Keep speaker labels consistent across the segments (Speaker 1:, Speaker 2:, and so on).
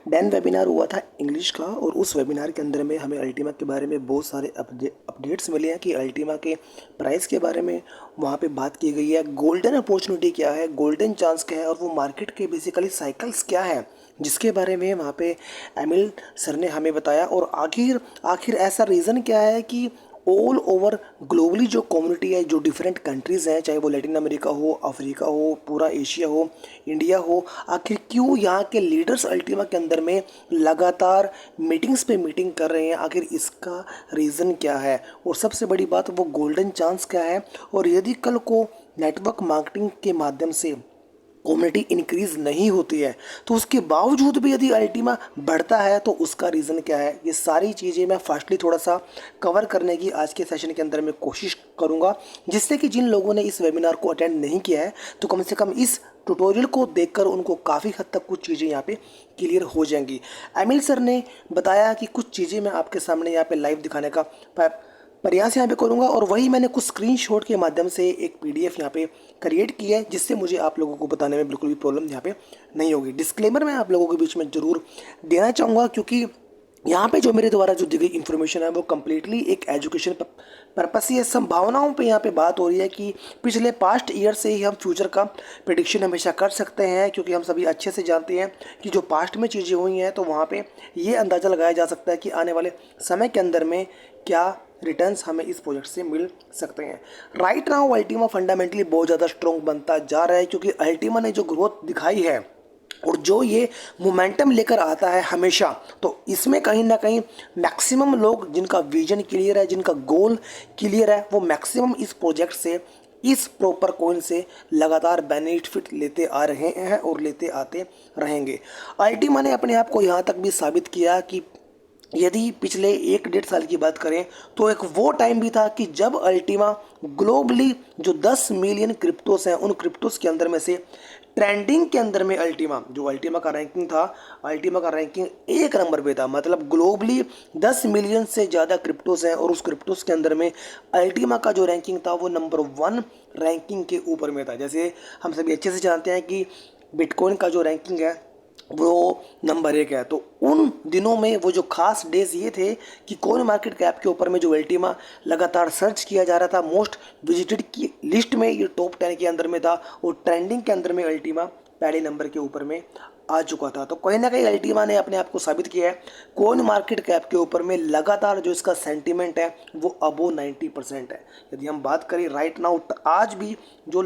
Speaker 1: Dan webinar हुआ था English का, और उस वेबिनार के अंदर में हमें अल्टीमा के बारे में बहुत सारे अपडेट्स मिले हैं कि अल्टीमा के प्राइस के बारे में वहाँ पे बात की गई है। गोल्डन अपॉर्चुनिटी क्या है, गोल्डन चांस क्या है, और वो मार्केट के बेसिकली साइकिल्स क्या है, जिसके बारे में वहाँ पे एमिल सर ने हमें बताया। और आखिर आखिर ऐसा रीज़न क्या है कि ऑल ओवर ग्लोबली जो कम्युनिटी है, जो डिफरेंट कंट्रीज़ हैं, चाहे वो लैटिन अमेरिका हो, अफ्रीका हो, पूरा एशिया हो, इंडिया हो, आखिर क्यों यहाँ के लीडर्स अल्टीमा के अंदर में लगातार मीटिंग्स पे मीटिंग कर रहे हैं, आखिर इसका रीज़न क्या है, और सबसे बड़ी बात वो गोल्डन चांस क्या है। और यदि कल को नेटवर्क मार्केटिंग के माध्यम से कम्युनिटी इंक्रीज नहीं होती है तो उसके बावजूद भी यदि अल्टीमा बढ़ता है तो उसका रीज़न क्या है, ये सारी चीज़ें मैं फास्टली थोड़ा सा कवर करने की आज के सेशन के अंदर मैं कोशिश करूंगा, जिससे कि जिन लोगों ने इस वेबिनार को अटेंड नहीं किया है तो कम से कम इस ट्यूटोरियल को देखकर उनको काफ़ी हद तक कुछ चीज़ें यहाँ पे क्लियर हो जाएंगी। एमिल सर ने बताया कि कुछ चीज़ें मैं आपके सामने यहाँ पे लाइव दिखाने का प्रयास यहाँ पे करूँगा, और वही मैंने कुछ स्क्रीनशॉट के माध्यम से एक पीडीएफ यहाँ पे क्रिएट की है, जिससे मुझे आप लोगों को बताने में बिल्कुल भी प्रॉब्लम यहाँ पे नहीं होगी। डिस्क्लेमर मैं आप लोगों के बीच में ज़रूर देना चाहूँगा, क्योंकि यहाँ पे जो मेरे द्वारा जो दी गई इन्फॉर्मेशन है वो कम्प्लीटली एक एजुकेशन पर्पस ही है। संभावनाओं पे यहाँ पे बात हो रही है कि पिछले पास्ट ईयर से ही हम फ्यूचर का प्रिडिक्शन हमेशा कर सकते हैं, क्योंकि हम सभी अच्छे से जानते हैं कि जो पास्ट में चीज़ें हुई हैं तो वहाँ पे ये अंदाज़ा लगाया जा सकता है कि आने वाले समय के अंदर में क्या रिटर्न्स हमें इस प्रोजेक्ट से मिल सकते हैं। राइट नाउ अल्टीमा फंडामेंटली बहुत ज़्यादा स्ट्रॉन्ग बनता जा रहा है, क्योंकि अल्टीमा ने जो ग्रोथ दिखाई है और जो ये मोमेंटम लेकर आता है हमेशा, तो इसमें कहीं ना कहीं मैक्सिमम लोग जिनका विजन क्लियर है, जिनका गोल क्लियर है, वो मैक्सिमम इस प्रोजेक्ट से, इस प्रॉपर कॉइन से लगातार बेनिफिट लेते आ रहे हैं और लेते आते रहेंगे। अल्टीमा ने अपने आप को यहाँ तक भी साबित किया कि यदि पिछले 1-1.5 साल की बात करें तो एक वो टाइम भी था कि जब अल्टीमा ग्लोबली जो 10 मिलियन क्रिप्टोस हैं, उन क्रिप्टोस के अंदर में से ट्रेंडिंग के अंदर में अल्टीमा का रैंकिंग था, अल्टीमा का रैंकिंग 1 नंबर पे था। मतलब ग्लोबली 10 मिलियन से ज़्यादा क्रिप्टोस हैं और उस क्रिप्टोस के अंदर में अल्टीमा का जो रैंकिंग था वो नंबर 1 रैंकिंग के ऊपर में था। जैसे हम सभी अच्छे से जानते हैं कि बिटकॉइन का जो रैंकिंग है वो नंबर 1 है। तो उन दिनों में वो जो खास डेज ये थे कि कॉइन मार्केट कैप के ऊपर में जो अल्टीमा लगातार सर्च किया जा रहा था, मोस्ट विजिटेड की लिस्ट में ये टॉप 10 के अंदर में था, और ट्रेंडिंग के अंदर में अल्टीमा पहले नंबर के ऊपर में आ चुका था। तो कहीं ना कहीं अल्टीमा ने अपने आप को साबित किया है। कॉइन मार्केट कैप के ऊपर में लगातार जो इसका सेंटीमेंट है वो अबो 90% है। यदि हम बात करें राइट नाउ, आज भी जो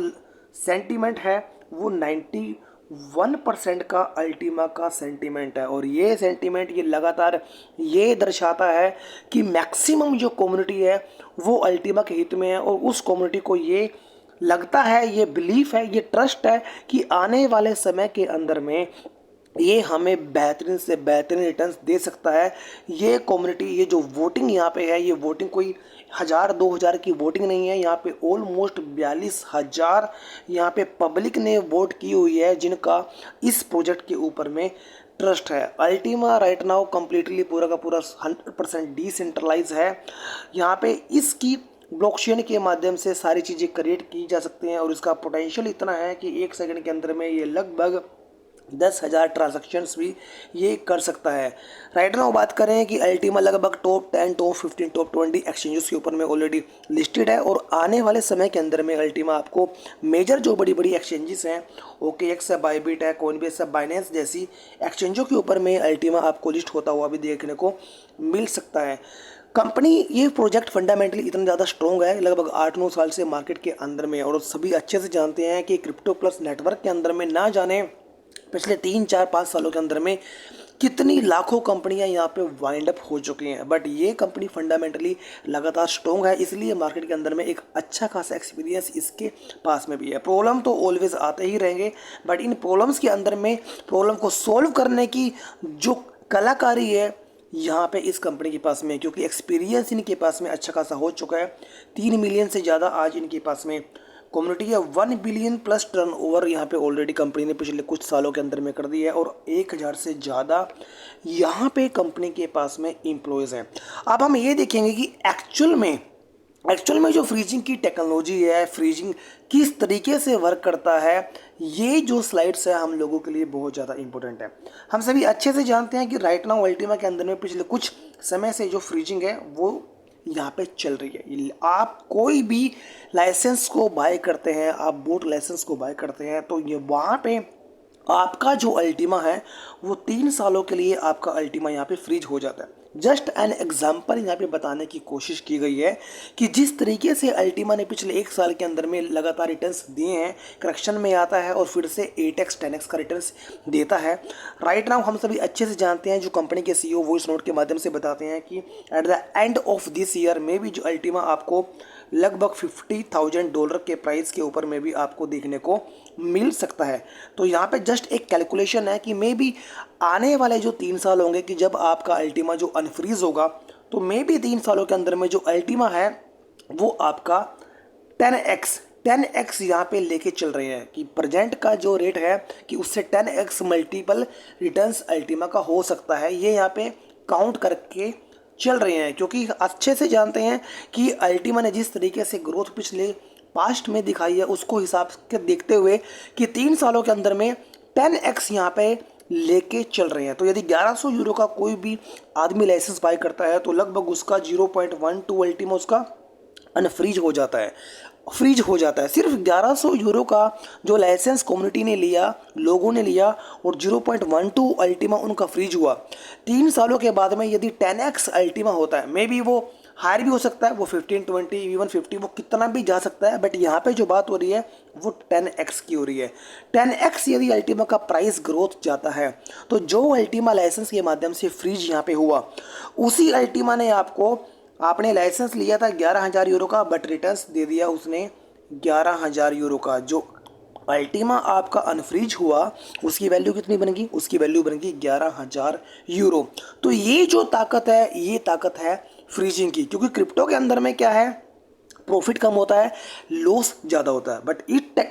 Speaker 1: सेंटीमेंट है वो 91% का अल्टीमा का सेंटीमेंट है, और ये सेंटीमेंट ये लगातार ये दर्शाता है कि मैक्सिमम जो कम्युनिटी है वो अल्टीमा के हित में है, और उस कम्युनिटी को ये लगता है, ये बिलीफ है, ये ट्रस्ट है कि आने वाले समय के अंदर में ये हमें बेहतरीन से बेहतरीन रिटर्न्स दे सकता है। ये कम्युनिटी, ये जो वोटिंग यहाँ पे है, ये वोटिंग कोई 1000-2000 की वोटिंग नहीं है। यहाँ पे ऑलमोस्ट 42,000 यहाँ पे पब्लिक ने वोट की हुई है, जिनका इस प्रोजेक्ट के ऊपर में ट्रस्ट है। अल्टीमा राइट नाउ कम्प्लीटली पूरा का पूरा 100% डिसेंट्रलाइज है। यहाँ पे इसकी ब्लॉकचेन के माध्यम से सारी चीज़ें क्रिएट की जा सकती हैं, और इसका पोटेंशियल इतना है कि 1 सेकंड के अंदर में ये लगभग 10,000 ट्रांजैक्शंस भी ये कर सकता है। राइट नाउ बात करें कि अल्टीमा लगभग टॉप 10, टॉप 15, टॉप 20 एक्सचेंजेस के ऊपर में ऑलरेडी लिस्टेड है, और आने वाले समय के अंदर में अल्टीमा आपको मेजर जो बड़ी बड़ी एक्सचेंजेस हैं, OKX है, बायबिट है, कॉइनबेस है, बाइनेंस जैसी एक्सचेंजों के ऊपर में अल्टीमा आपको लिस्ट होता हुआ भी देखने को मिल सकता है। कंपनी, ये प्रोजेक्ट फंडामेंटली इतना ज़्यादा स्ट्रॉन्ग है, लगभग 8-9 साल से मार्केट के अंदर में, और सभी अच्छे से जानते हैं कि क्रिप्टो प्लस नेटवर्क के अंदर में ना जाने पिछले 3-4-5 सालों के अंदर में कितनी लाखों कंपनियां यहाँ पे वाइंड अप हो चुकी हैं, बट ये कंपनी फंडामेंटली लगातार स्ट्रॉन्ग है, इसलिए मार्केट के अंदर में एक अच्छा खासा एक्सपीरियंस इसके पास में भी है। प्रॉब्लम तो ऑलवेज आते ही रहेंगे, बट इन प्रॉब्लम्स के अंदर में प्रॉब्लम को सॉल्व करने की जो कलाकारी है यहाँ पे इस कंपनी के पास में, क्योंकि एक्सपीरियंस इनके पास में अच्छा खासा हो चुका है। 3 मिलियन से ज़्यादा आज इनके पास में कम्युनिटी है, 1 बिलियन प्लस टर्नओवर यहाँ पे ऑलरेडी कंपनी ने पिछले कुछ सालों के अंदर में कर दी है, और 1000 से ज़्यादा यहाँ पे कंपनी के पास में एम्प्लॉयज़ हैं। अब हम ये देखेंगे कि एक्चुअल में एक्चुअल में जो फ्रीजिंग की टेक्नोलॉजी है, फ्रीजिंग किस तरीके से वर्क करता है, ये जो स्लाइड्स है हम लोगों के लिए बहुत ज़्यादा इंपॉर्टेंट है। हम सभी अच्छे से जानते हैं कि राइट नाउ अल्टीमा के अंदर में पिछले कुछ समय से जो फ्रीजिंग है वो यहाँ पे चल रही है। आप कोई भी लाइसेंस को बाय करते हैं, आप बोट लाइसेंस को बाय करते हैं, तो ये वहाँ पे आपका जो अल्टीमा है वो 3 सालों के लिए आपका अल्टीमा यहाँ पे फ्रीज हो जाता है। जस्ट एन एग्जाम्पल यहाँ पे बताने की कोशिश की गई है कि जिस तरीके से अल्टीमा ने पिछले 1 साल के अंदर में लगातार रिटर्न्स दिए हैं, करेक्शन में आता है और फिर से 8x 10x का रिटर्न्स देता है। राइट नाउ हम सभी अच्छे से जानते हैं, जो कंपनी के सीईओ वॉइस नोट के माध्यम से बताते हैं कि at the end of this year में भी जो अल्टीमा आपको लगभग $50,000 के प्राइस के ऊपर में भी आपको देखने को मिल सकता है। तो यहाँ पे जस्ट एक कैलकुलेशन है कि मे बी आने वाले जो 3 साल होंगे कि जब आपका अल्टीमा जो अनफ्रीज होगा, तो मे बी 3 सालों के अंदर में जो अल्टीमा है वो आपका 10x यहाँ पे लेके चल रहे हैं कि प्रेजेंट का जो रेट है कि उससे 10x मल्टीपल रिटर्न्स अल्टीमा का हो सकता है। ये यहाँ पे काउंट करके चल रहे हैं, क्योंकि अच्छे से जानते हैं कि अल्टीमा ने जिस तरीके से ग्रोथ पिछले पास्ट में दिखाई है उसको हिसाब के देखते हुए कि 3 सालों के अंदर में 10x यहाँ पे लेके चल रहे हैं। तो यदि 1100 यूरो का कोई भी आदमी लाइसेंस बाय करता है तो लगभग उसका 0.12 अल्टीमा उसका अनफ्रीज हो जाता है, फ्रीज हो जाता है। सिर्फ 1100 यूरो का जो लाइसेंस कम्युनिटी ने लिया, लोगों ने लिया, और 0.12 अल्टीमा उनका फ्रीज हुआ। 3 सालों के बाद में यदि 10x अल्टीमा होता है, मे बी वो हायर भी हो सकता है, वो 15 20 इवन 50 वो कितना भी जा सकता है, बट यहाँ पे जो बात हो रही है वो 10x की हो रही है। 10x यदि अल्टीमा का प्राइस ग्रोथ जाता है तो जो अल्टीमा लाइसेंस के माध्यम से फ्रीज यहाँ पे हुआ, उसी अल्टीमा ने आपने लाइसेंस लिया था 11,000 यूरो का, बट रिटर्न्स दे दिया उसने 11,000 यूरो का। जो अल्टीमा आपका अनफ्रीज हुआ उसकी वैल्यू कितनी बनेगी? उसकी वैल्यू बनेगी 11,000 यूरो। तो ये जो ताकत है, ये ताकत है फ्रीजिंग की, क्योंकि क्रिप्टो के अंदर में क्या है, प्रॉफिट कम होता है, लॉस ज़्यादा होता है। बट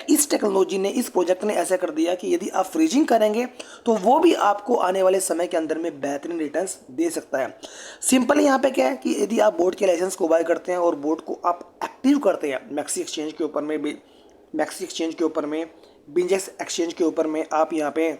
Speaker 1: इस टेक्नोलॉजी ने, इस प्रोजेक्ट ने ऐसा कर दिया कि यदि आप फ्रीजिंग करेंगे तो वो भी आपको आने वाले समय के अंदर में बेहतरीन रिटर्न्स दे सकता है। सिंपल यहाँ पे क्या है कि यदि आप बोट के लाइसेंस को बाय करते हैं और बोट को आप एक्टिव करते हैं मैक्सी एक्सचेंज के ऊपर में, बिंजेक्स एक्सचेंज के ऊपर में, आप यहाँ पे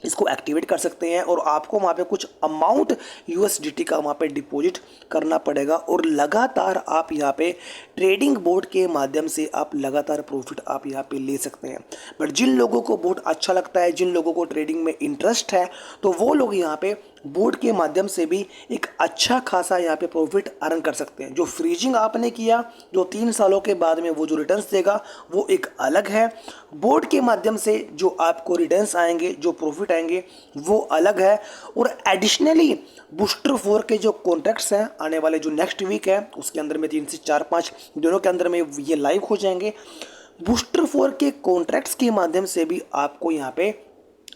Speaker 1: इसको एक्टिवेट कर सकते हैं और आपको वहाँ पे कुछ अमाउंट यूएसडीटी का वहाँ पे डिपॉजिट करना पड़ेगा, और लगातार आप यहाँ पे ट्रेडिंग बोर्ड के माध्यम से आप लगातार प्रॉफिट आप यहाँ पे ले सकते हैं। बट जिन लोगों को बोर्ड अच्छा लगता है, जिन लोगों को ट्रेडिंग में इंटरेस्ट है, तो वो लोग यहाँ पे बोर्ड के माध्यम से भी एक अच्छा खासा यहाँ पे प्रॉफिट अर्न कर सकते हैं। जो फ्रीजिंग आपने किया, जो 3 सालों के बाद में वो जो रिटर्न्स देगा वो एक अलग है, बोर्ड के माध्यम से जो आपको रिटर्न्स आएंगे, जो प्रॉफिट आएंगे वो अलग है। और एडिशनली बूस्टर 4 के जो कॉन्ट्रैक्ट्स हैं आने वाले जो नेक्स्ट वीक है उसके अंदर में 3 से 4-5 दिनों के अंदर में ये लाइव हो जाएंगे। बूस्टर 4 के कॉन्ट्रैक्ट्स के माध्यम से भी आपको यहाँ पे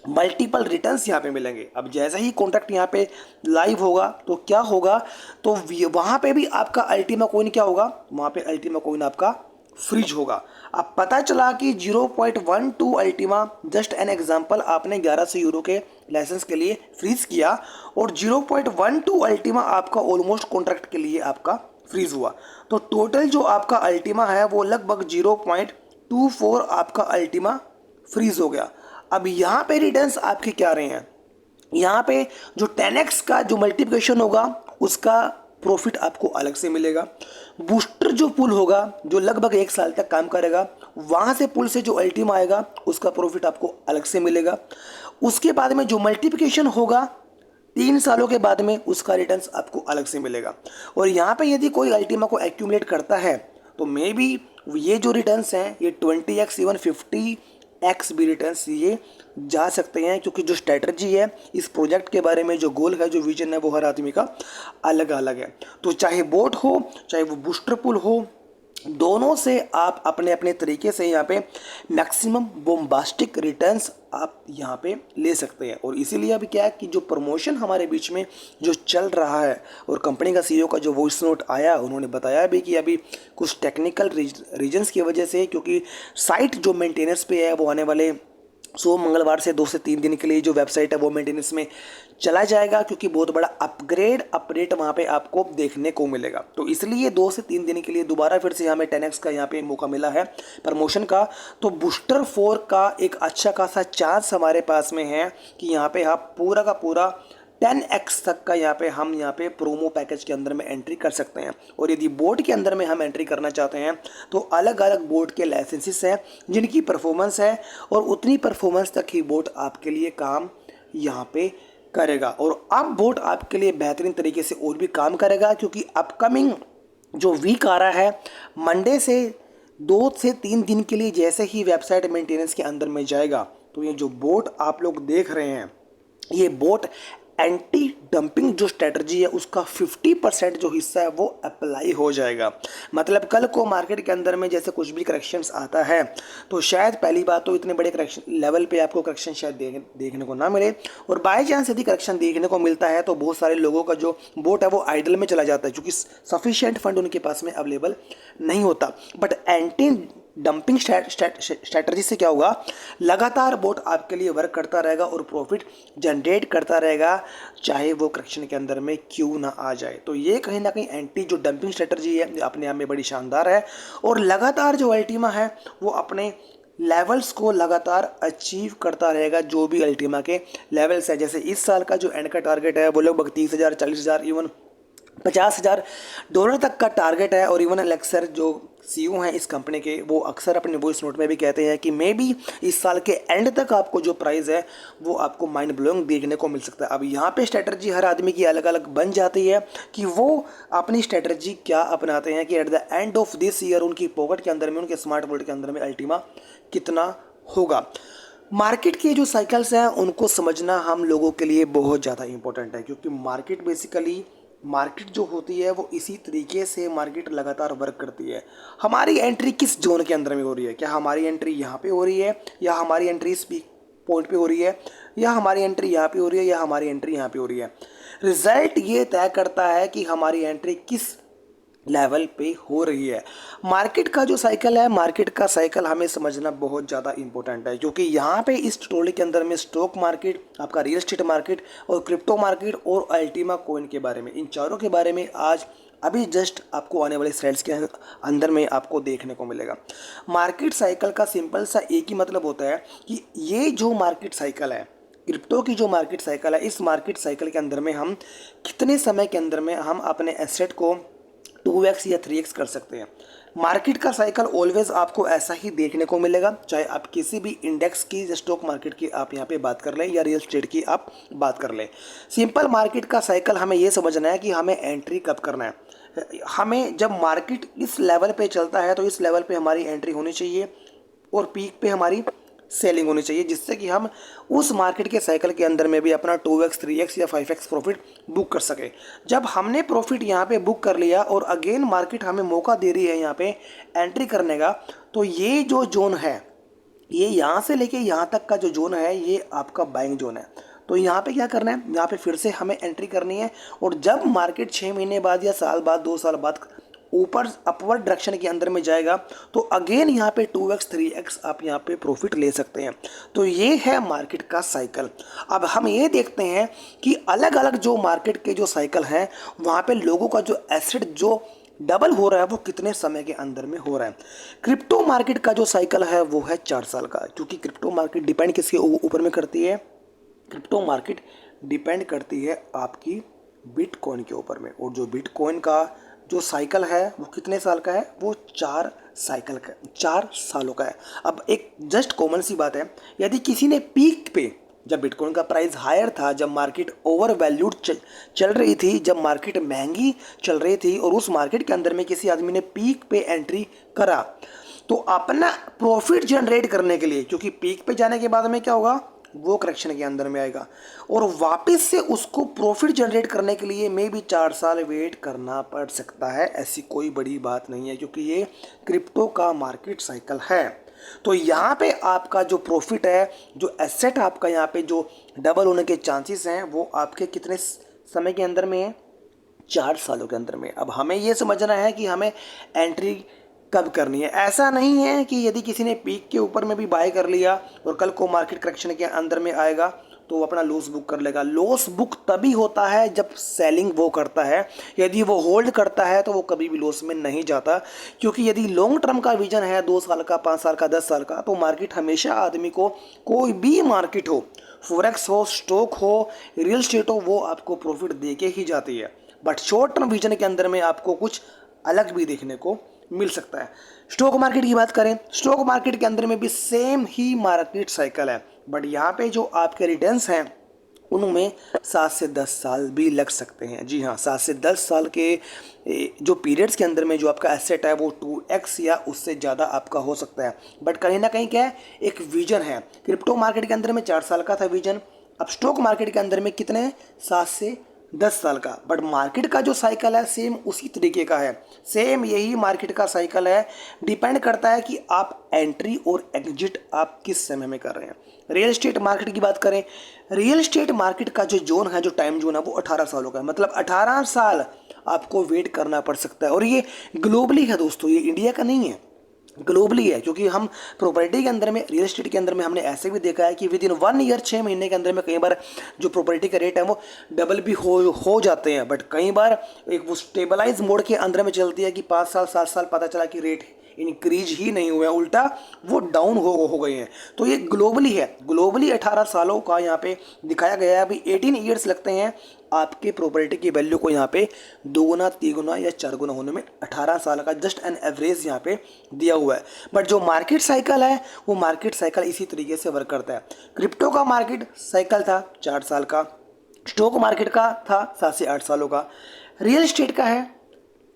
Speaker 1: मल्टीपल रिटर्न्स यहाँ पे मिलेंगे। अब जैसा ही कॉन्ट्रैक्ट यहाँ पे लाइव होगा तो क्या होगा, तो वहाँ पे भी आपका अल्टीमा कॉइन क्या होगा, वहाँ पे अल्टीमा कॉइन आपका फ्रीज होगा। अब पता चला कि 0.12 अल्टीमा, जस्ट एन एग्जांपल, आपने 1100 यूरो के लाइसेंस के लिए फ्रीज किया और 0.12 अल्टीमा आपका ऑलमोस्ट कॉन्ट्रैक्ट के लिए आपका फ्रीज हुआ, तो टोटल जो आपका अल्टीमा है वो लगभग 0.24 आपका अल्टीमा फ्रीज हो गया। अब यहाँ पे रिटर्न्स आपके क्या रहे हैं, यहाँ पे जो 10x का जो मल्टीप्लिकेशन होगा उसका प्रॉफिट आपको अलग से मिलेगा। बूस्टर जो पुल होगा जो लगभग 1 साल तक काम करेगा, वहाँ से पुल से जो अल्टीमा आएगा उसका प्रॉफिट आपको अलग से मिलेगा। उसके बाद में जो मल्टीप्लिकेशन होगा 3 सालों के बाद में, उसका रिटर्न्स आपको अलग से मिलेगा। और यहाँ पे यदि कोई अल्टीमा को एक्यूमुलेट करता है तो मे बी ये जो रिटर्न्स हैं ये 20x इवन 50x भी रिटर्न्स ये जा सकते हैं, क्योंकि जो स्ट्रेटजी है इस प्रोजेक्ट के बारे में, जो गोल है, जो विजन है, वो हर आदमी का अलग अलग है। तो चाहे बोट हो, चाहे वो बूस्टर पुल हो, दोनों से आप अपने अपने तरीके से यहाँ पे मैक्सिमम बोम्बास्टिक रिटर्न्स आप यहाँ पे ले सकते हैं। और इसीलिए अभी क्या है कि जो प्रमोशन हमारे बीच में जो चल रहा है, और कंपनी का सीईओ का जो वॉइस नोट आया, उन्होंने बताया भी कि अभी कुछ टेक्निकल रीजंस की वजह से, क्योंकि साइट जो मेंटेनेंस पे है वो आने वाले सो मंगलवार से 2 से 3 दिन के लिए जो वेबसाइट है वो मेंटेनेंस में चला जाएगा, क्योंकि बहुत बड़ा अपग्रेड अपडेट वहाँ पे आपको देखने को मिलेगा। तो इसलिए 2 से 3 दिन के लिए दोबारा फिर से हमें 10x का यहाँ पे मौका मिला है प्रमोशन का। तो बूस्टर 4 का एक अच्छा खासा चांस हमारे पास में है कि यहाँ पे आप पूरा का पूरा 10x तक का हम यहाँ पे प्रोमो पैकेज के अंदर में एंट्री कर सकते हैं। और यदि बोट के अंदर में हम एंट्री करना चाहते हैं तो अलग अलग बोट के लाइसेंसेस हैं जिनकी परफॉर्मेंस है, और उतनी परफॉर्मेंस तक ही बोट आपके लिए काम यहाँ पे करेगा। और अब बोट आपके लिए बेहतरीन तरीके से और भी काम करेगा, क्योंकि अपकमिंग जो वीक आ रहा है मंडे से 2 से 3 दिन के लिए जैसे ही वेबसाइट मेंटेनेंस के अंदर में जाएगा, तो ये जो बोट आप लोग देख रहे हैं ये बोट एंटी डंपिंग जो स्ट्रेटजी है उसका 50% जो हिस्सा है वो अप्लाई हो जाएगा। मतलब कल को मार्केट के अंदर में जैसे कुछ भी करेक्शंस आता है तो शायद पहली बात तो इतने बड़े करेक्शन लेवल पे आपको करेक्शन शायद देखने को ना मिले, और बाय चांस यदि करेक्शन देखने को मिलता है तो बहुत सारे लोगों का जो बोट है वो आइडल में चला जाता है, क्योंकि सफिशिएंट फंड उनके पास में अवेलेबल नहीं होता। बट एंटी डंपिंग स्ट्रैटेजी से क्या होगा, लगातार बोट आपके लिए वर्क करता रहेगा और प्रॉफिट जनरेट करता रहेगा, चाहे वो करेक्शन के अंदर में क्यों ना आ जाए। तो ये कहीं ना कहीं एंटी जो डंपिंग स्ट्रैटेजी है अपने आप में बड़ी शानदार है, और लगातार जो अल्टीमा है वो अपने लेवल्स को लगातार अचीव करता रहेगा। जो भी अल्टीमा के लेवल्स है, जैसे इस साल का जो एंड का टारगेट है वो लगभग 30,000 40,000 इवन $50,000 तक का टारगेट है। और इवन एलेक्सर जो सीईओ हैं इस कंपनी के, वो अक्सर अपने वॉइस नोट में भी कहते हैं कि मे बी इस साल के एंड तक आपको जो प्राइस है वो आपको माइंड ब्लोइंग देखने को मिल सकता है। अब यहाँ पे स्ट्रेटजी हर आदमी की अलग अलग बन जाती है कि वो अपनी स्ट्रेटजी क्या अपनाते हैं कि at the end of this year उनकी पॉकेट के अंदर में, उनके स्मार्ट वॉलेट के अंदर में अल्टीमा कितना होगा। मार्केट के जो साइकिल्स हैं उनको समझना हम लोगों के लिए बहुत ज़्यादा इंपॉर्टेंट है, क्योंकि मार्केट जो होती है वो इसी तरीके से मार्केट लगातार वर्क करती है। हमारी एंट्री किस जोन के अंदर में हो रही है, क्या हमारी एंट्री यहाँ पे हो रही है, या हमारी एंट्री इस पॉइंट पे हो रही है, या हमारी एंट्री यहाँ पे हो रही है, या हमारी एंट्री यहाँ पे हो रही है। रिजल्ट ये तय करता है कि हमारी एंट्री किस लेवल पे हो रही है। मार्केट का जो साइकिल है, मार्केट का साइकिल हमें समझना बहुत ज़्यादा इंपॉर्टेंट है, क्योंकि यहाँ पे इस ट्रोली के अंदर में स्टॉक मार्केट, आपका रियल एस्टेट मार्केट और क्रिप्टो मार्केट और अल्टीमा कॉइन के बारे में, इन चारों के बारे में आज अभी जस्ट आपको आने वाले स्लाइड्स के अंदर में आपको देखने को मिलेगा। मार्केट साइकिल का सिंपल सा एक ही मतलब होता है कि ये जो मार्केट साइकिल है, क्रिप्टो की जो मार्केट साइकिल है, इस मार्केट साइकिल के अंदर में हम कितने समय के अंदर में हम अपने एसेट को 2x या 3x कर सकते हैं। मार्केट का साइकिल ऑलवेज आपको ऐसा ही देखने को मिलेगा, चाहे आप किसी भी इंडेक्स की, स्टॉक मार्केट की आप यहाँ पे बात कर लें या रियल एस्टेट की आप बात कर लें। सिंपल मार्केट का साइकिल हमें ये समझना है कि हमें एंट्री कब करना है। हमें जब मार्केट इस लेवल पे चलता है तो इस लेवल पे हमारी एंट्री होनी चाहिए और पीक पे हमारी सेलिंग होनी चाहिए, जिससे कि हम उस मार्केट के साइकिल के अंदर में भी अपना 2x 3x या 5x प्रॉफिट बुक कर सके। जब हमने प्रॉफिट यहाँ पे बुक कर लिया और अगेन मार्केट हमें मौका दे रही है यहाँ पे एंट्री करने का, तो ये जो जोन है, ये यहाँ से लेके यहाँ तक का जो जोन है ये आपका बाइंग जोन है। तो यहाँ पे क्या करना है, यहाँ पे फिर से हमें एंट्री करनी है, और जब मार्केट 6 महीने बाद या साल बाद 2 साल बाद ऊपर अपवर्ड डायरेक्शन के अंदर में जाएगा तो अगेन यहाँ पे 2x 3x आप यहाँ पे प्रॉफिट ले सकते हैं। तो ये है मार्केट का साइकिल। अब हम ये देखते हैं कि अलग अलग जो मार्केट के जो साइकिल हैं वहाँ पे लोगों का जो एसेट जो डबल हो रहा है वो कितने समय के अंदर में हो रहा है। क्रिप्टो मार्केट का जो साइकिल है वो है 4 साल का, क्योंकि क्रिप्टो मार्केट डिपेंड किसके ऊपर में करती है, क्रिप्टो मार्केट डिपेंड करती है आपकी बिटकॉइन के ऊपर में। और जो बिटकॉइन का जो साइकिल है वो कितने साल का है, वो 4 सालों का है। अब एक जस्ट कॉमन सी बात है, यदि किसी ने पीक पे, जब बिटकॉइन का प्राइस हायर था, जब मार्केट ओवर वैल्यूड चल रही थी, जब मार्केट महंगी चल रही थी, और उस मार्केट के अंदर में किसी आदमी ने पीक पे एंट्री करा, तो अपना प्रॉफिट जनरेट करने के लिए, क्योंकि पीक पे जाने के बाद में क्या होगा, वो करेक्शन के अंदर में आएगा, और वापस से उसको प्रॉफिट जनरेट करने के लिए मे भी 4 साल वेट करना पड़ सकता है। ऐसी कोई बड़ी बात नहीं है, क्योंकि ये क्रिप्टो का मार्केट साइकिल है। तो यहाँ पे आपका जो प्रॉफिट है, जो एसेट आपका यहाँ पे जो डबल होने के चांसेस हैं, वो आपके कितने समय के अंदर में है, 4 सालों के अंदर में। अब हमें ये समझना है कि हमें एंट्री कब करनी है। ऐसा नहीं है कि यदि किसी ने पीक के ऊपर में भी बाय कर लिया और कल को मार्केट करेक्शन के अंदर में आएगा तो वो अपना लॉस बुक कर लेगा। लॉस बुक तभी होता है जब सेलिंग वो करता है। यदि वो होल्ड करता है तो वो कभी भी लॉस में नहीं जाता, क्योंकि यदि लॉन्ग टर्म का विजन है 2 साल का, 5 साल का, 10 साल का, तो मार्केट हमेशा आदमी को, कोई भी मार्केट हो, फॉरेक्स हो, स्टॉक हो, रियल एस्टेट हो, वो आपको प्रॉफिट दे के ही जाती है। बट शॉर्ट टर्म विजन के अंदर में आपको कुछ अलग भी देखने को मिल सकता है। स्टॉक मार्केट की बात करें, स्टॉक मार्केट के अंदर में भी सेम ही मार्केट साइकिल है, बट यहाँ पे जो आपके रिटर्न्स हैं उनमें 7 से 10 साल भी लग सकते हैं। जी हाँ, 7 से 10 साल के जो पीरियड्स के अंदर में जो आपका एसेट है वो 2x या उससे ज़्यादा आपका हो सकता है। बट कहीं ना कहीं क्या है, एक विजन है। क्रिप्टो मार्केट के अंदर में 4 साल का था विजन, अब स्टॉक मार्केट के अंदर में कितने, 7 से 10 साल का। बट मार्केट का जो साइकिल है सेम उसी तरीके का है, सेम यही मार्केट का साइकिल है। डिपेंड करता है कि आप एंट्री और एग्जिट आप किस समय में कर रहे हैं। रियल एस्टेट मार्केट की बात करें, रियल एस्टेट मार्केट का जो जोन है, जो टाइम जोन है, वो 18 सालों का है। मतलब 18 साल आपको वेट करना पड़ सकता है। और ये ग्लोबली है दोस्तों, ये इंडिया का नहीं है, ग्लोबली है। क्योंकि हम प्रॉपर्टी के अंदर में, रियल एस्टेट के अंदर में हमने ऐसे भी देखा है कि विद इन 1 ईयर, 6 महीने के अंदर में कई बार जो प्रॉपर्टी का रेट है वो डबल भी हो जाते हैं। बट कई बार एक वो स्टेबलाइज मोड के अंदर में चलती है कि 5 साल 7 साल पता चला कि रेट इंक्रीज ही नहीं हुआ है, उल्टा वो डाउन हो गए हैं। तो ये ग्लोबली है, ग्लोबली 18 सालों का यहाँ पे दिखाया गया है। अभी 18 ईयर्स लगते हैं आपके प्रॉपर्टी की वैल्यू को यहाँ पे 2 गुना, 3 गुना या 4 गुना होने में। 18 साल का जस्ट एन एवरेज यहाँ पे दिया हुआ है। बट जो मार्केट साइकिल है वो मार्केट साइकिल इसी तरीके से वर्क करता है। क्रिप्टो का मार्केट साइकिल था 4 साल का, स्टॉक मार्केट का था 7 से 8 सालों का, रियल एस्टेट का है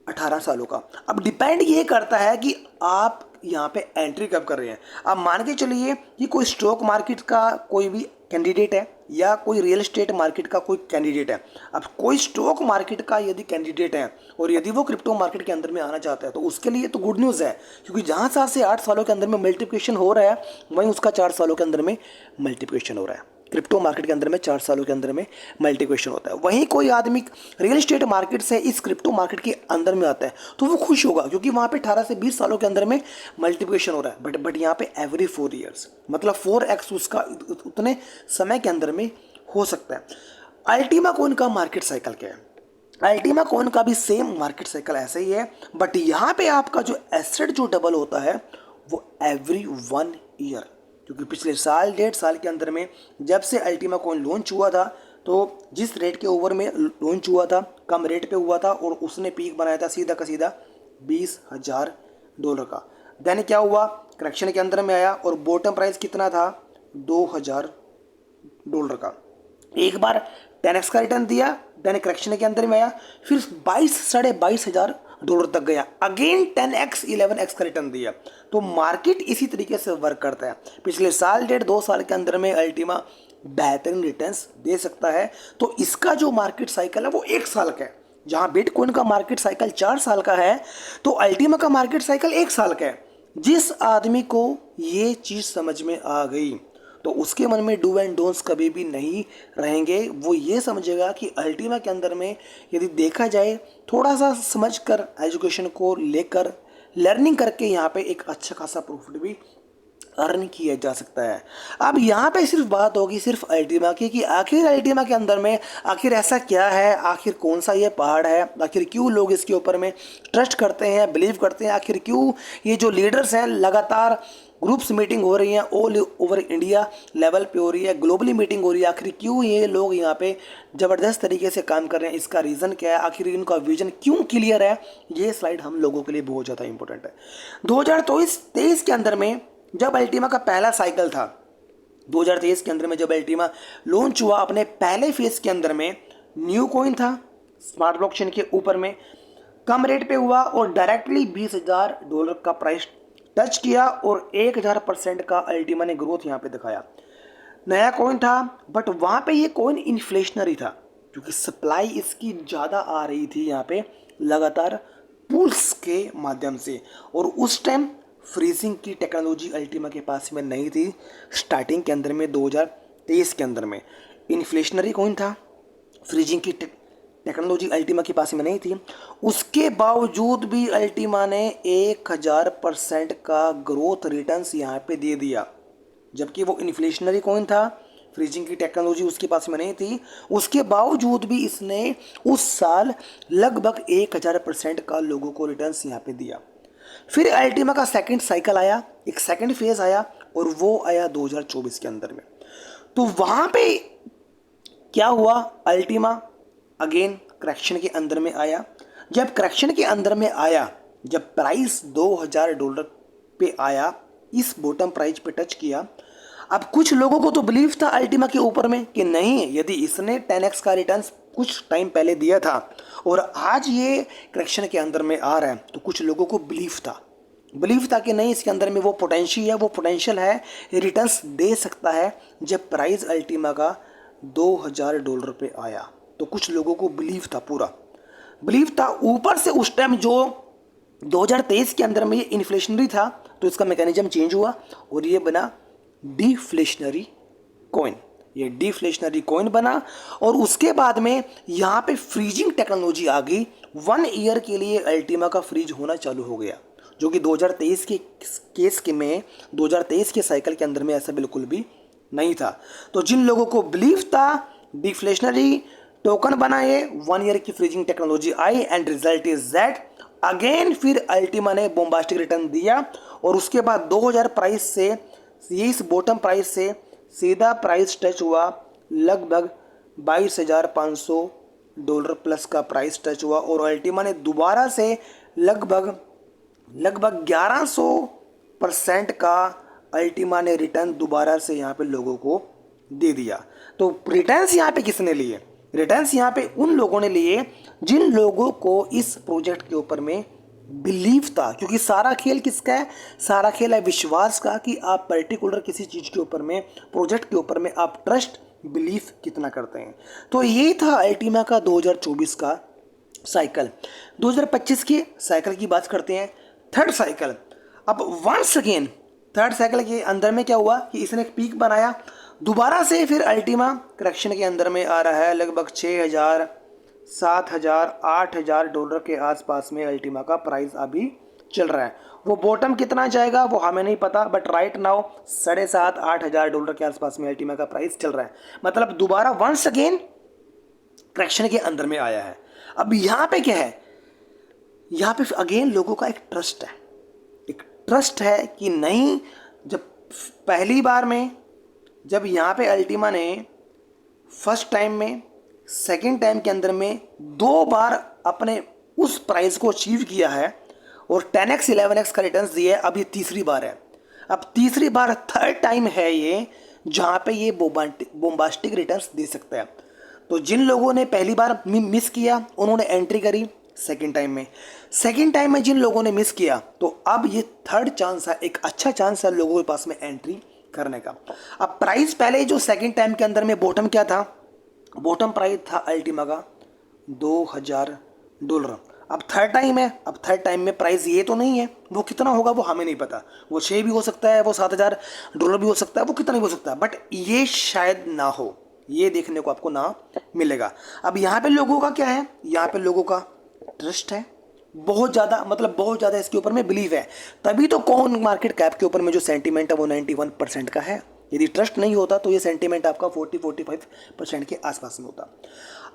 Speaker 1: 18 सालों का। अब डिपेंड ये करता है कि आप यहाँ पे एंट्री कब कर रहे हैं। अब मान के चलिए कि कोई स्टॉक मार्केट का कोई भी कैंडिडेट है या कोई रियल एस्टेट मार्केट का कोई कैंडिडेट है। अब कोई स्टॉक मार्केट का यदि कैंडिडेट है और यदि वो क्रिप्टो मार्केट के अंदर में आना चाहता है तो उसके लिए तो गुड न्यूज़ है, क्योंकि जहाँ 7 से 8 सालों के अंदर में मल्टीप्लिकेशन हो रहा है वहीं उसका 4 सालों के अंदर में मल्टीप्लिकेशन हो रहा है। क्रिप्टो मार्केट के अंदर में 4 सालों के अंदर में मल्टीप्लिकेशन होता है। वहीं कोई आदमी रियल एस्टेट मार्केट से इस क्रिप्टो मार्केट के अंदर में आता है तो वो खुश होगा, क्योंकि वहाँ पे 18 से 20 सालों के अंदर में मल्टीप्लिकेशन हो रहा है। बट यहाँ पे एवरी 4 ईयर्स, मतलब 4x उसका उतने समय के अंदर में हो सकता है। अल्टीमा कॉइन का मार्केट साइकिल क्या है? अल्टीमा कॉइन का भी सेम मार्केट साइकिल ऐसे ही है, बट यहाँ पे आपका जो एसेट जो डबल होता है वो एवरी 1 ईयर। क्योंकि पिछले साल 1.5 साल के अंदर में जब से अल्टीमा कॉइन लॉन्च हुआ था, तो जिस रेट के ओवर में लॉन्च हुआ था, कम रेट पे हुआ था और उसने पीक बनाया था सीधा का सीधा $20,000 का। देन क्या हुआ, करेक्शन के अंदर में आया और बॉटम प्राइस कितना था, $2,000 का। एक बार 10x का रिटर्न दिया, देन करेक्शन के अंदर में आया, फिर 22,000 तक गया, अगेन 10x 11x का रिटर्न दिया। तो मार्केट इसी तरीके से वर्क करता है। पिछले साल 1.5-2 साल के अंदर में अल्टीमा बेहतरीन रिटर्न्स दे सकता है। तो इसका जो मार्केट साइकिल है वो 1 साल का है। जहां बिटकॉइन का मार्केट साइकिल 4 साल का है तो अल्टीमा का मार्केट साइकिल 1 साल का है। जिस आदमी को ये चीज़ समझ में आ गई तो उसके मन में डू एंड डोंट्स कभी भी नहीं रहेंगे। वो ये समझेगा कि अल्टीमा के अंदर में यदि देखा जाए, थोड़ा सा समझकर एजुकेशन को लेकर लर्निंग करके यहाँ पे एक अच्छा खासा प्रॉफिट भी अर्न किया जा सकता है। अब यहाँ पे सिर्फ बात होगी सिर्फ अल्टीमा की कि आखिर अल्टीमा के अंदर में आखिर ऐसा क्या है, आखिर कौन सा ये पहाड़ है, आखिर क्यों लोग इसके ऊपर में ट्रस्ट करते हैं, बिलीव करते हैं, आखिर क्यों ये जो लीडर्स हैं लगातार ग्रुप्स मीटिंग हो रही हैं, ऑल ओवर इंडिया लेवल पे हो रही है, ग्लोबली मीटिंग हो रही है, आखिर क्यों ये लोग यहाँ पे ज़बरदस्त तरीके से काम कर रहे हैं, इसका रीज़न क्या है, आखिर इनका विजन क्यों क्लियर है, ये स्लाइड हम लोगों के लिए बहुत ज़्यादा इंपॉर्टेंट है। 2023 के अंदर में जब अल्टीमा का पहला साइकिल था, 2023 के अंदर में जब अल्टीमा लॉन्च हुआ अपने पहले फेज के अंदर में, न्यू कॉइन था स्मार्ट ब्लॉकचेन के ऊपर में, कम रेट पे हुआ और डायरेक्टली $20,000 का प्राइस टच किया और 1000% का अल्टीमा ने ग्रोथ यहाँ पे दिखाया। नया कॉइन था बट वहाँ पे ये कॉइन इन्फ्लेशनरी था क्योंकि सप्लाई इसकी ज़्यादा आ रही थी यहाँ पे लगातार पुल्स के माध्यम से, और उस टाइम फ्रीजिंग की टेक्नोलॉजी अल्टीमा के पास में नहीं थी। स्टार्टिंग के अंदर में 2023 के अंदर में इन्फ्लेशनरी कॉइन था, फ्रीजिंग की टेक्नोलॉजी अल्टीमा के पास में नहीं थी, उसके बावजूद भी अल्टीमा ने 1000% का ग्रोथ रिटर्न्स यहाँ पे दे दिया, जबकि वो इन्फ्लेशनरी कॉइन था, फ्रीजिंग की टेक्नोलॉजी उसके पास में नहीं थी, उसके बावजूद भी इसने उस साल लगभग 1000% का लोगों को रिटर्न्स यहाँ पे दिया। फिर अल्टीमा का सेकंड साइकिल आया, एक सेकंड फेज आया, और वो आया 2024 के अंदर में। तो वहाँ पे क्या हुआ, अल्टीमा अगेन करेक्शन के अंदर में आया। जब करेक्शन के अंदर में आया, जब प्राइस $2000 पे आया, इस बॉटम प्राइस पे टच किया, अब कुछ लोगों को तो बिलीव था अल्टीमा के ऊपर में कि नहीं, यदि इसने 10x का रिटर्न कुछ टाइम पहले दिया था और आज ये करेक्शन के अंदर में आ रहा है, तो कुछ लोगों को बिलीव था कि नहीं, इसके अंदर में वो पोटेंशियल है, रिटर्न्स दे सकता है। जब प्राइस अल्टीमा का $2000 पे आया तो कुछ लोगों को बिलीव था। ऊपर से उस टाइम जो 2023 के अंदर में ये इन्फ्लेशनरी था, तो इसका मैकेनिज्म चेंज हुआ और ये बना डिफ्लेशनरी कॉइन। ये डिफ्लेशनरी कॉइन बना और उसके बाद में यहाँ पे फ्रीजिंग टेक्नोलॉजी आ गई। 1 ईयर के लिए अल्टीमा का फ्रीज होना चालू हो गया, जो कि 2023 के केस के में 2023 के साइकिल के अंदर में ऐसा बिल्कुल भी नहीं था। तो जिन लोगों को बिलीव था, डिफ्लेशनरी टोकन बनाए, 1 ईयर की freezing technology I and result is that again फिर अल्टीमा ने बोम्बास्टिक रिटर्न दिया और उसके बाद 2000 प्राइस से ये इस बॉटम प्राइस से सीधा प्राइस टच हुआ, लगभग $22,500 प्लस का प्राइस टच हुआ और अल्टीमा ने दोबारा से लगभग 1100% का अल्टीमा ने रिटर्न दोबारा से यहाँ पे लोगों को दे दिया। तो रिटर्न्स यहाँ पे किसने लिए? रिटर्न्स यहाँ पे उन लोगों ने लिए जिन लोगों को इस प्रोजेक्ट के ऊपर में बिलीव था, क्योंकि सारा खेल किसका है? सारा खेल है विश्वास का, कि आप पर्टिकुलर किसी चीज़ के ऊपर में, प्रोजेक्ट के ऊपर में आप ट्रस्ट बिलीव कितना करते हैं। तो ये था अल्टीमा का 2024 का साइकिल। 2025 की साइकिल की बात करते हैं, थर्ड साइकिल। अब वंस अगेन थर्ड साइकिल के अंदर में क्या हुआ कि इसने एक पीक बनाया, दोबारा से फिर अल्टीमा करेक्शन के अंदर में आ रहा है, लगभग 6000, 7000, $8000 के आसपास में अल्टीमा का प्राइस अभी चल रहा है। वो बॉटम कितना जाएगा वो हमें नहीं पता, बट राइट नाउ $7500-8000 के आसपास में अल्टीमा का प्राइस चल रहा है। मतलब दोबारा वंस अगेन करेक्शन के अंदर में आया है। अब यहाँ पे क्या है? यहाँ पे अगेन लोगों का एक ट्रस्ट है कि नहीं, जब पहली बार में जब यहाँ पे अल्टीमा ने फर्स्ट टाइम में, सेकंड टाइम के अंदर में 2 बार अपने उस प्राइस को अचीव किया है और 10x 11x का रिटर्न्स दिया है, अब ये तीसरी बार है। अब तीसरी बार, थर्ड टाइम है ये जहाँ पे ये बोम्बास्टिक रिटर्न्स दे सकता है। तो जिन लोगों ने पहली बार मिस किया उन्होंने एंट्री करी सेकंड टाइम में जिन लोगों ने मिस किया, तो अब ये थर्ड चांस है, एक अच्छा चांस है लोगों के पास में एंट्री करने का। अब प्राइस पहले जो सेकंड टाइम के अंदर में बॉटम क्या था? बॉटम प्राइस था अल्टीमा का $2000। अब थर्ड टाइम है, अब थर्ड टाइम में प्राइस ये तो नहीं है, वो कितना होगा वो हमें नहीं पता, वो 6 भी हो सकता है, वो $7000 भी हो सकता है, वो कितना भी हो सकता है, बट ये शायद ना हो, ये देखने को आपको ना मिलेगा। अब यहाँ पे लोगों का क्या है? यहाँ पे लोगों का ट्रस्ट है बहुत ज़्यादा, मतलब बहुत ज़्यादा इसके ऊपर में बिलीव है, तभी तो कॉइन मार्केट कैप के ऊपर में जो सेंटीमेंट है वो 91% का है। यदि ट्रस्ट नहीं होता तो ये सेंटीमेंट आपका 40-45% के आसपास में होता।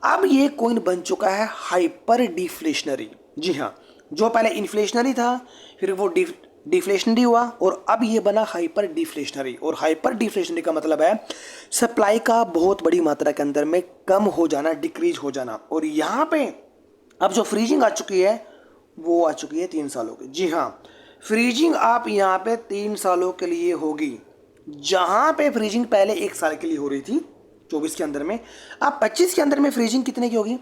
Speaker 1: अब ये कॉइन बन चुका है हाइपर डिफ्लेशनरी। जी हाँ, जो पहले इन्फ्लेशनरी था, फिर वो डिफ्लेशनरी हुआ और अब ये बना हाइपर डिफ्लेशनरी। और हाइपर डिफ्लेशनरी का मतलब है सप्लाई का बहुत बड़ी मात्रा के अंदर में कम हो जाना, डिक्रीज हो जाना। और यहाँ पे अब जो फ्रीजिंग आ चुकी है वो आ चुकी है 3 सालों की। जी हाँ, फ्रीजिंग आप यहाँ पे 3 सालों के लिए होगी, जहाँ पे फ्रीजिंग पहले 1 साल के लिए हो रही थी 24 के अंदर में, अब 25 के अंदर में फ्रीजिंग कितने की होगी?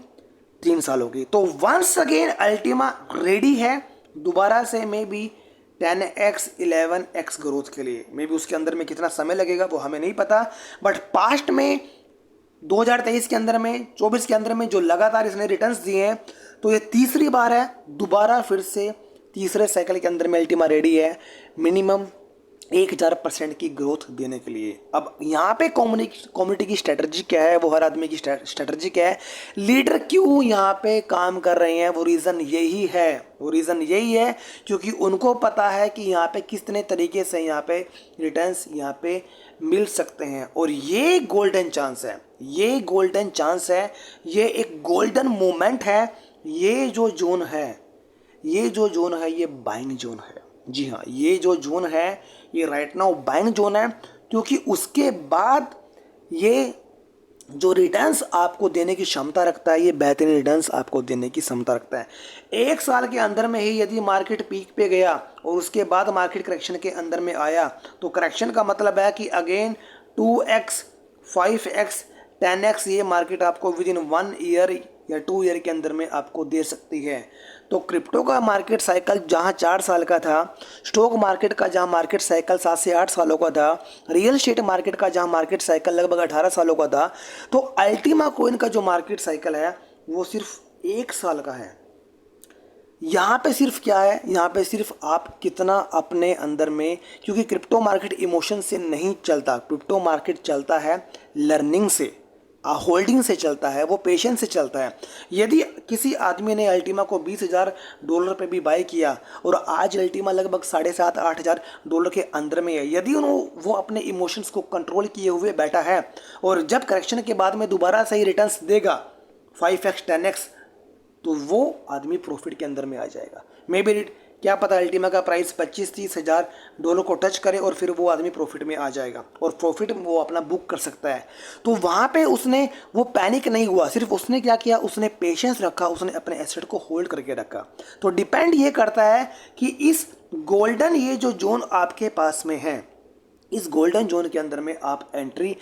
Speaker 1: 3 सालों की। तो वंस अगेन अल्टीमा रेडी है दोबारा से may be 10x 11x growth के लिए। मे बी उसके अंदर में कितना समय लगेगा वो हमें नहीं पता, बट पास्ट में 2023 के अंदर में, 24 के अंदर में जो लगातार इसने रिटर्न्स दिए हैं, तो ये तीसरी बार है दोबारा फिर से तीसरे साइकिल के अंदर में अल्टीमा रेडी है। मिनिमम 1000% की ग्रोथ देने के लिए। अब यहाँ पे कम्युनिटी की स्ट्रेटजी क्या है, वो हर आदमी की स्ट्रेटजी क्या है, लीडर क्यों यहाँ पे काम कर रहे हैं, वो रीज़न यही है क्योंकि उनको पता है कि यहाँ पे कितने तरीके से यहाँ पे रिटर्न्स यहाँ पे मिल सकते हैं। और ये गोल्डन चांस है, ये एक गोल्डन मोमेंट है। ये जो जोन है ये बाइंग जोन है। जी हाँ, ये जो जोन है ये राइट नाउ बाइंग जोन है, क्योंकि उसके बाद ये जो रिटर्न्स आपको देने की क्षमता रखता है, ये बेहतरीन रिटर्न्स आपको देने की क्षमता रखता है। 1 साल के अंदर में ही यदि मार्केट पीक पे गया और उसके बाद मार्केट करेक्शन के अंदर में आया, तो करेक्शन का मतलब है कि अगेन 2x 5x 10x ये मार्केट आपको विद इन 1 ईयर या 2 ईयर के अंदर में आपको दे सकती है। तो क्रिप्टो का मार्केट साइकिल जहां 4 साल का था, स्टॉक मार्केट का जहां मार्केट साइकिल 7 से 8 सालों का था, रियल एस्टेट मार्केट का जहां मार्केट साइकिल लगभग 18 सालों का था, तो अल्टीमा कॉइन का जो मार्केट साइकिल है वो सिर्फ 1 साल का है। यहाँ पे सिर्फ क्या है, यहाँ पे सिर्फ आप कितना अपने अंदर में, क्योंकि क्रिप्टो मार्केट इमोशन से नहीं चलता, क्रिप्टो मार्केट चलता है लर्निंग से, होल्डिंग से चलता है, वो पेशेंस से चलता है। यदि किसी आदमी ने अल्टीमा को $20,000 पे भी बाय किया और आज अल्टीमा लगभग 7,500-8 हज़ार डॉलर के अंदर में है, यदि वो अपने इमोशंस को कंट्रोल किए हुए बैठा है और जब करेक्शन के बाद में दोबारा सही रिटर्न्स देगा 5x 10x, तो वो आदमी प्रॉफिट के अंदर में आ जाएगा। मे बी क्या पता अल्टीमा का प्राइस 25-30 हज़ार डॉलर को टच करे और फिर वो आदमी प्रॉफिट में आ जाएगा और प्रॉफिट वो अपना बुक कर सकता है। तो वहाँ पे उसने वो पैनिक नहीं हुआ, सिर्फ उसने क्या किया, उसने पेशेंस रखा, उसने अपने एसेट को होल्ड करके रखा। तो डिपेंड ये करता है कि इस गोल्डन ये जो जोन आपके पास में है, इस गोल्डन जोन के अंदर में आप एंट्री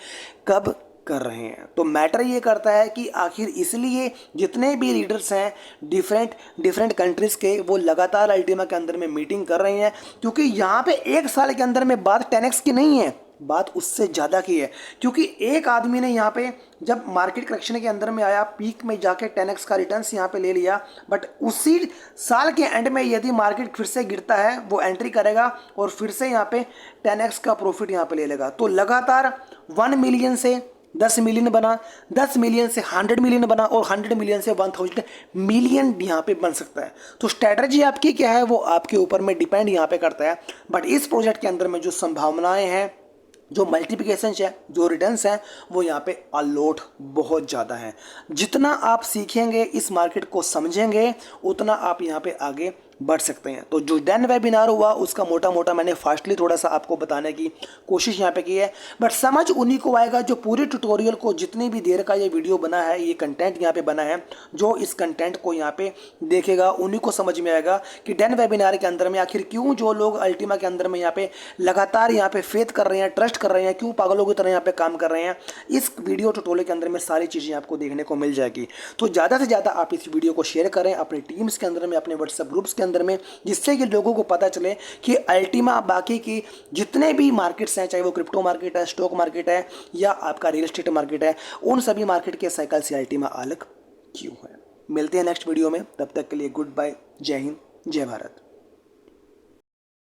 Speaker 1: कब कर रहे हैं। तो मैटर ये करता है कि आखिर इसलिए जितने भी लीडर्स हैं डिफरेंट कंट्रीज़ के, वो लगातार अल्टीमा के अंदर में मीटिंग कर रहे हैं, क्योंकि यहाँ पे 1 साल के अंदर में बात 10x की नहीं है, बात उससे ज़्यादा की है। क्योंकि एक आदमी ने यहाँ पे जब मार्केट करेक्शन के अंदर में आया, पीक में जाके 10x का रिटर्न्स यहाँ पे ले लिया, बट उसी साल के एंड में यदि मार्केट फिर से गिरता है, वो एंट्री करेगा और फिर से यहाँ पे 10x का प्रॉफिट यहाँ पे ले लेगा। तो लगातार 1 मिलियन से 10 मिलियन बना, 10 मिलियन से 100 मिलियन बना और 100 मिलियन से 1000 मिलियन यहाँ पे बन सकता है। तो स्ट्रैटेजी आपकी क्या है वो आपके ऊपर में डिपेंड यहाँ पे करता है। बट इस प्रोजेक्ट के अंदर में जो संभावनाएं हैं, जो मल्टीप्लिकेशन है, जो रिटर्न्स हैं, वो यहाँ पे अलॉट बहुत ज़्यादा हैं। जितना आप सीखेंगे, इस मार्केट को समझेंगे, उतना आप यहाँ पे आगे बढ़ सकते हैं। तो जो डन वेबिनार हुआ उसका मोटा मोटा मैंने फास्टली थोड़ा सा आपको बताने की कोशिश यहाँ पे की है, बट समझ उन्हीं को आएगा जो पूरे ट्यूटोरियल को, जितनी भी देर का ये वीडियो बना है, ये कंटेंट यहाँ पे बना है, जो इस कंटेंट को यहाँ पे देखेगा उन्हीं को समझ में आएगा कि डन वेबिनार के अंदर में आखिर क्यों जो लोग अल्टीमा के अंदर में यहाँ पे लगातार यहाँ पे फेथ कर रहे हैं, ट्रस्ट कर रहे हैं, क्यों पागलों की तरह यहाँ पे काम कर रहे हैं। इस वीडियो ट्यूटोरियल के अंदर में सारी चीज़ें आपको देखने को मिल जाएगी। तो ज़्यादा से ज़्यादा आप इस वीडियो को शेयर करें अपने टीम्स के अंदर में, अपने व्हाट्सएप ग्रुप्स के अंदर में, जिससे कि लोगों को पता चले कि अल्टीमा बाकी की जितने भी मार्केट्स हैं, चाहे वो क्रिप्टो मार्केट है, स्टॉक मार्केट है या आपका रियल एस्टेट मार्केट है, उन सभी मार्केट के साइकिल से अल्टीमा अलग क्यों है। मिलते हैं नेक्स्ट वीडियो में, तब तक के लिए गुड बाय, जय हिंद, जय भारत।